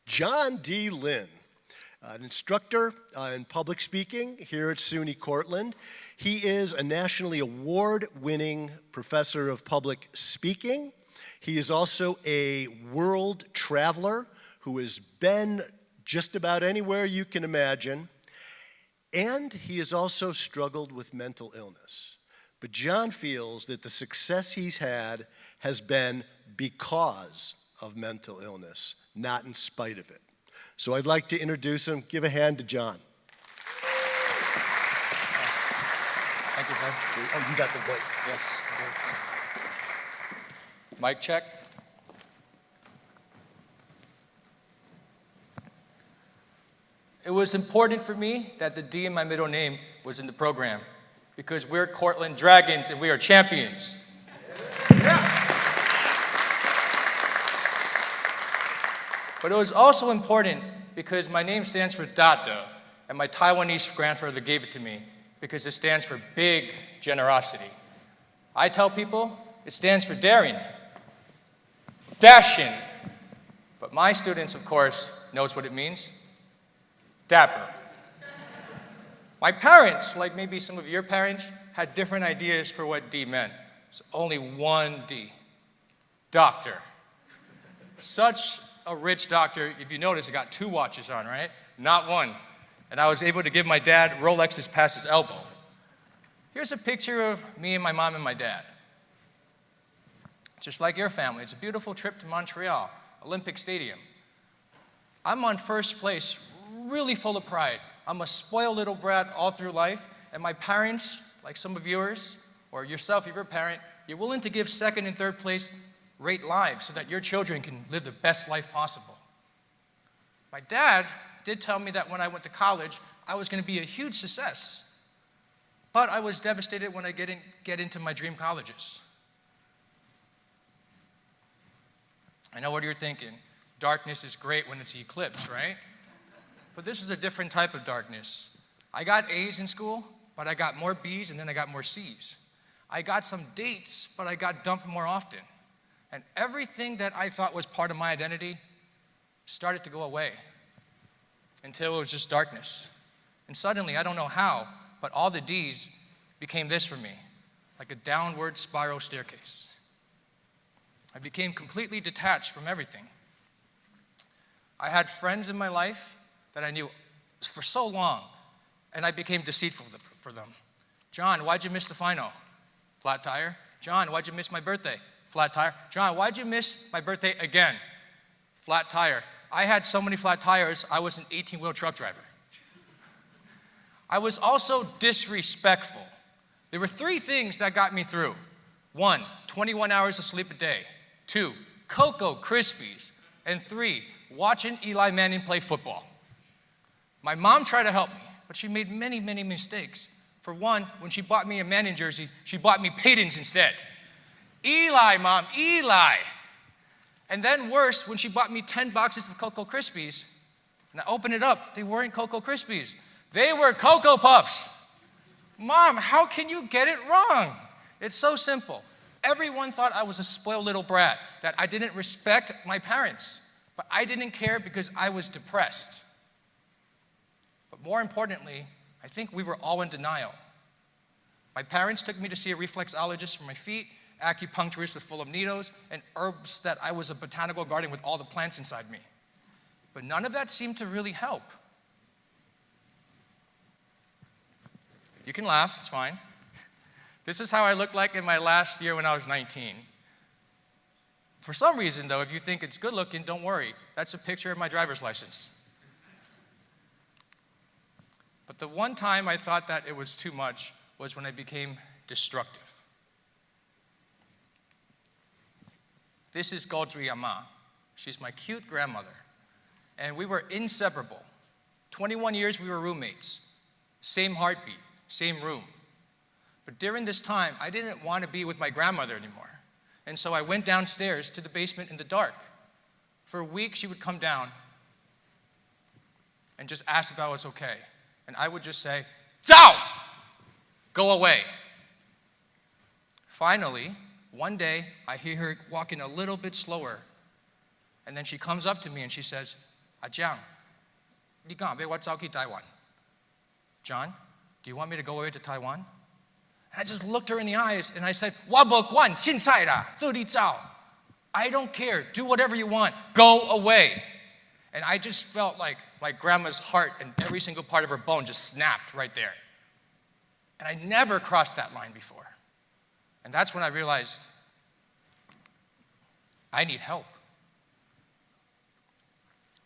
John D. Lynn, an instructor in public speaking here at SUNYCortland. He is a nationally award-winning professor of public speaking. He is also a world traveler who has been just about anywhere you can imagine. And he has also struggled with mental illness. But John feels that the success he's had has been because of mental illness, not in spite of it. So I'd like to introduce him. Give a hand to John. Thank you, Bud. Oh, you got the mic. Yes. Mic check. It was important for me that the D in my middle name was in the program because we're Cortland Dragons and we are champions. Yeah. But it was also important because my name stands for Dada, and my Taiwanese grandfather gave it to me because it stands for big generosity. I tell people it stands for daring, dashing, but my students, of course, knows what it means, dapper. My parents, like maybe some of your parents, had different ideas for what D meant. It's only one D, doctor. Such a rich doctor. If you notice, I got 2 watches on, right? Not one. And I was able to give my dad Rolexes past his elbow. Here's a picture of me and my mom and my dad. Just like your family. It's a beautiful trip to Montreal, Olympic Stadium. I'm on first place, really full of pride. I'm a spoiled little brat all through life, and my parents, like some of yours, or yourself, if you're a parent, you're willing to give second and third place rate lives so that your children can live the best life possible. My dad did tell me that when I went to college, I was going to be a huge success. But I was devastated when I get into my dream colleges. I know what you're thinking. Darkness is great when it's eclipsed, right? But this was a different type of darkness. I got A's in school, but I got more B's and then I got more C's. I got some dates, but I got dumped more often. And everything that I thought was part of my identity started to go away until it was just darkness. And suddenly, I don't know how, but all the D's became this for me, like a downward spiral staircase. I became completely detached from everything. I had friends in my life that I knew for so long, and I became deceitful for them. John, why'd you miss the final? Flat tire. John, why'd you miss my birthday? Flat tire. John, why'd you miss my birthday again? Flat tire. I had so many flat tires, I was an 18-wheel truck driver. I was also disrespectful. There were 3 things that got me through. 1, 21 hours of sleep a day. 2, Cocoa Krispies. And 3, watching Eli Manning play football. My mom tried to help me, but she made many, many mistakes. For one, when she bought me a Manning jersey, she bought me Peyton's instead. Eli, Mom, Eli. And then worse, when she bought me 10 boxes of Cocoa Krispies, and I opened it up, they weren't Cocoa Krispies. They were Cocoa Puffs. Mom, how can you get it wrong? It's so simple. Everyone thought I was a spoiled little brat, that I didn't respect my parents. But I didn't care because I was depressed. But more importantly, I think we were all in denial. My parents took me to see a reflexologist for my feet, acupuncturist with full of needles, and herbs that I was a botanical garden with all the plants inside me. But none of that seemed to really help. You can laugh, it's fine. This is how I looked like in my last year when I was 19. For some reason, though, if you think it's good looking, don't worry. That's a picture of my driver's license. But the one time I thought that it was too much was when I became destructive. This is Gaudry Ama. She's my cute grandmother. And we were inseparable. 21 years we were roommates. Same heartbeat, same room. But during this time, I didn't want to be with my grandmother anymore. And so I went downstairs to the basement in the dark. For a week, she would come down and just ask if I was okay. And I would just say, "Zao! Go away." Finally, one day, I hear her walking a little bit slower. And then she comes up to me and she says, Jiang, 你敢被我招去 Taiwan? John, do you want me to go away to Taiwan? And I just looked her in the eyes and I said, 我不管现在啦，这里找。I don't care. Do whatever you want. Go away. And I just felt like my grandma's heart and every single part of her bone just snapped right there. And I never crossed that line before. And that's when I realized I need help.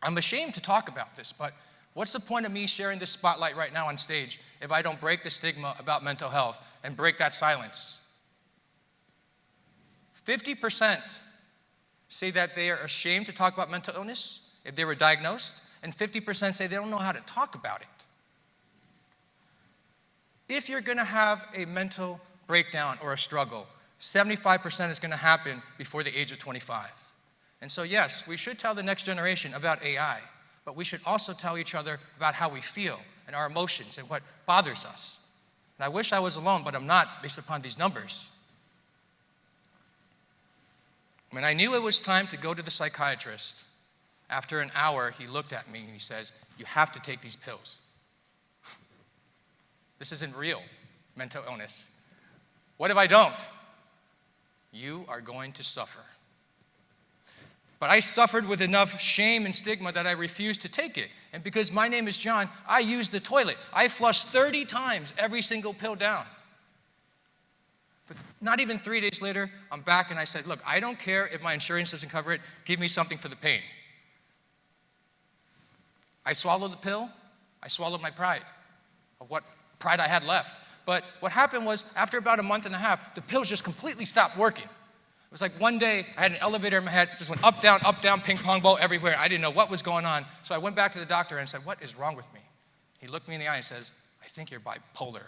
I'm ashamed to talk about this, but what's the point of me sharing this spotlight right now on stage if I don't break the stigma about mental health and break that silence? 50% say that they are ashamed to talk about mental illness if they were diagnosed, and 50% say they don't know how to talk about it. If you're going to have a mental breakdown or a struggle, 75% is going to happen before the age of 25. And so yes, we should tell the next generation about AI, but we should also tell each other about how we feel and our emotions and what bothers us. And I wish I was alone, but I'm not based upon these numbers. When I knew it was time to go to the psychiatrist, after an hour, he looked at me and he says, you have to take these pills. This isn't real mental illness. What if I don't? You are going to suffer. But I suffered with enough shame and stigma that I refused to take it. And because my name is John, I used the toilet. I flushed 30 times every single pill down. But not even 3 days later, I'm back and I said, look, I don't care if my insurance doesn't cover it. Give me something for the pain. I swallowed the pill. I swallowed my pride of what pride I had left. But what happened was, after about a month and a half, the pills just completely stopped working. It was like one day, I had an elevator in my head, just went up, down, ping pong ball everywhere. I didn't know what was going on. So I went back to the doctor and said, what is wrong with me? He looked me in the eye and says, I think you're bipolar.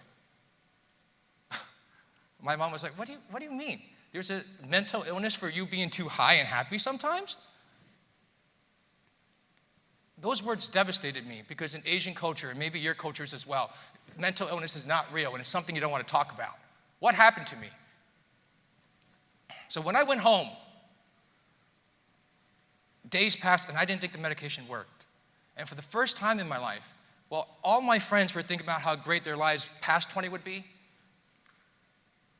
My mom was like, what do you mean? There's a mental illness for you being too high and happy sometimes? Those words devastated me because in Asian culture, and maybe your cultures as well, mental illness is not real and it's something you don't want to talk about. What happened to me? So when I went home, days passed and I didn't think the medication worked. And for the first time in my life, while all my friends were thinking about how great their lives past 20 would be,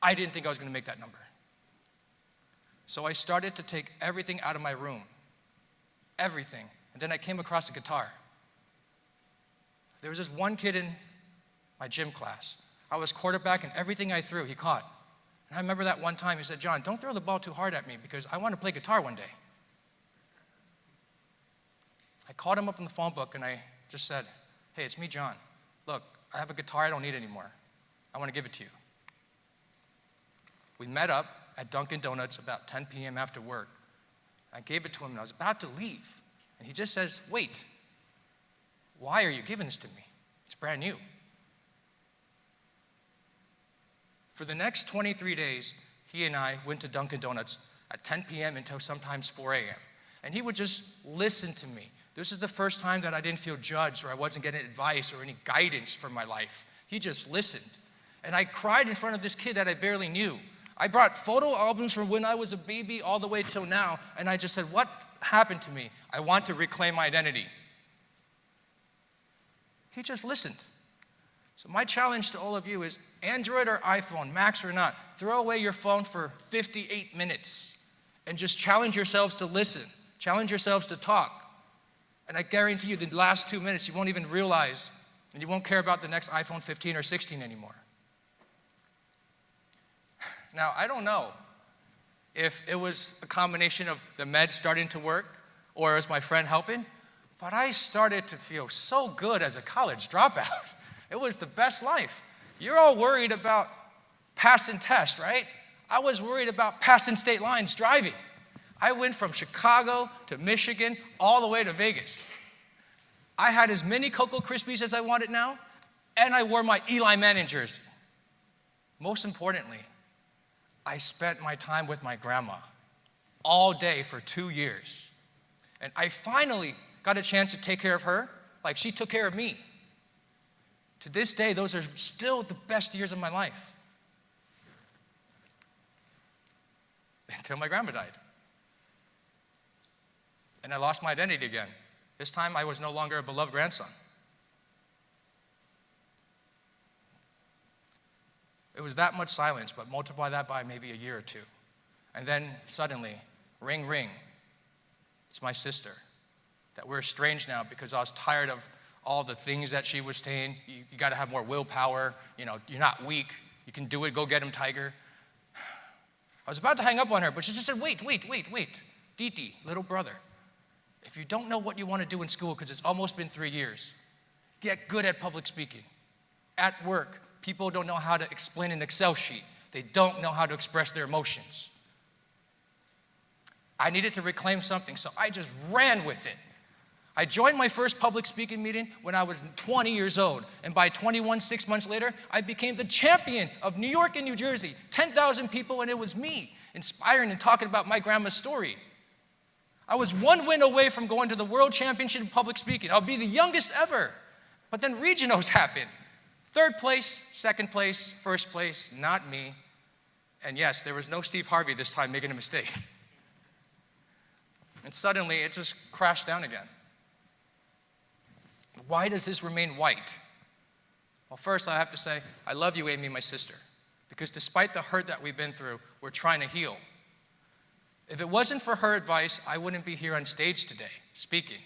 I didn't think I was going to make that number. So I started to take everything out of my room. Everything. And then I came across a guitar. There was this one kid in my gym class. I was quarterback and everything I threw, he caught. And I remember that one time he said, John, don't throw the ball too hard at me because I want to play guitar one day. I called him up in the phone book and I just said, hey, it's me, John. Look, I have a guitar I don't need anymore. I want to give it to you. We met up at Dunkin' Donuts about 10 p.m. after work. I gave it to him and I was about to leave. And he just says, wait, why are you giving this to me? It's brand new. For the next 23 days, he and I went to Dunkin' Donuts at 10 p.m. until sometimes 4 a.m. And he would just listen to me. This is the first time that I didn't feel judged or I wasn't getting advice or any guidance for my life. He just listened. And I cried in front of this kid that I barely knew. I brought photo albums from when I was a baby all the way till now, and I just said, what happened to me? I want to reclaim my identity. He just listened. So my challenge to all of you is Android or iPhone, Macs or not, throw away your phone for 58 minutes and just challenge yourselves to listen. Challenge yourselves to talk. And I guarantee you the last 2 minutes you won't even realize and you won't care about the next iPhone 15 or 16 anymore. Now, I don't know if it was a combination of the meds starting to work or as my friend helping, but I started to feel so good as a college dropout. It was the best life. You're all worried about passing tests, right? I was worried about passing state lines driving. I went from Chicago to Michigan all the way to Vegas. I had as many Cocoa Krispies as I wanted now, and I wore my Eli Manning jersey. Most importantly, I spent my time with my grandma all day for 2 years. And I finally got a chance to take care of her like she took care of me. To this day, those are still the best years of my life. Until my grandma died. And I lost my identity again. This time I was no longer a beloved grandson. It was that much silence, but multiply that by maybe a year or two. And then suddenly, ring, ring. It's my sister. That we're estranged now because I was tired of all the things that she was saying. You got to have more willpower. You know, you're not weak. You can do it. Go get him, Tiger. I was about to hang up on her, but she just said, wait. Diti, little brother, if you don't know what you want to do in school, because it's almost been 3 years, get good at public speaking. At work, people don't know how to explain an Excel sheet. They don't know how to express their emotions. I needed to reclaim something, so I just ran with it. I joined my first public speaking meeting when I was 20 years old, and by 21, 6 months later, I became the champion of New York and New Jersey. 10,000 people, and it was me, inspiring and talking about my grandma's story. I was one win away from going to the World Championship in public speaking. I'll be the youngest ever. But then regionals happened. 3rd place, 2nd place, 1st place, not me. And yes, there was no Steve Harvey this time making a mistake. And suddenly, it just crashed down again. Why does this remain white? Well, first, I have to say, I love you, Amy, my sister. Because despite the hurt that we've been through, we're trying to heal. If it wasn't for her advice, I wouldn't be here on stage today, speaking.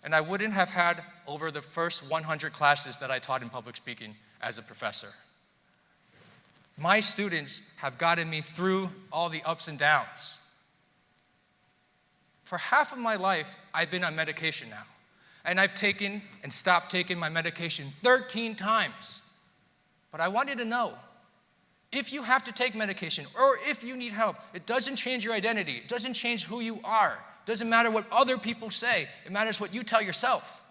And I wouldn't have had over the first 100 classes that I taught in public speaking as a professor. My students have gotten me through all the ups and downs. For half of my life, I've been on medication now. And I've taken and stopped taking my medication 13 times. But I want you to know, if you have to take medication or if you need help, it doesn't change your identity. It doesn't change who you are. It doesn't matter what other people say. It matters what you tell yourself.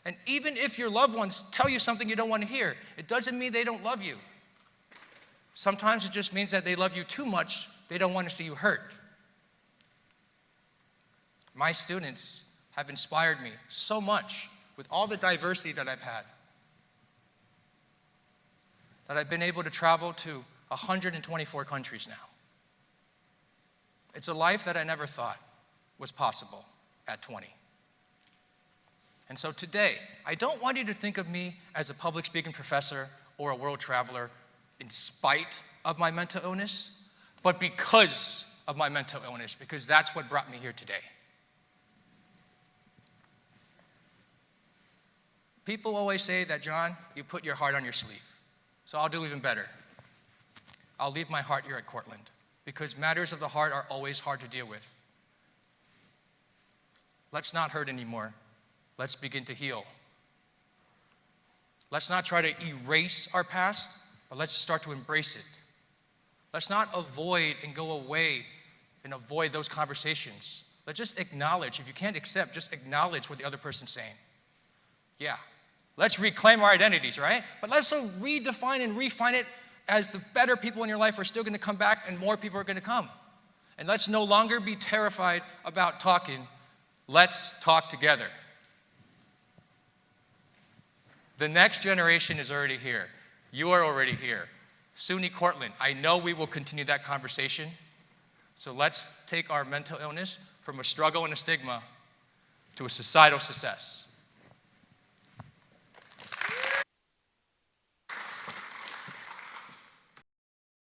And even if your loved ones tell you something you don't want to hear, it doesn't mean they don't love you. Sometimes it just means that they love you too much. They don't want to see you hurt. My students have inspired me so much with all the diversity that I've had, that I've been able to travel to 124 countries now. It's a life that I never thought was possible at 20. And so today, I don't want you to think of me as a public speaking professor or a world traveler in spite of my mental illness, but because of my mental illness, because that's what brought me here today. People always say that, John, you put your heart on your sleeve. So I'll do even better. I'll leave my heart here at Cortland, because matters of the heart are always hard to deal with. Let's not hurt anymore. Let's begin to heal. Let's not try to erase our past, but let's start to embrace it. Let's not avoid and go away and avoid those conversations. Let's just acknowledge. If you can't accept, just acknowledge what the other person's saying. Yeah, let's reclaim our identities, right? But let's also redefine and refine it as the better people in your life are still going to come back and more people are going to come. And let's no longer be terrified about talking. Let's talk together. The next generation is already here. You are already here. SUNYCortland, I know we will continue that conversation. So let's take our mental illness from a struggle and a stigma to a societal success.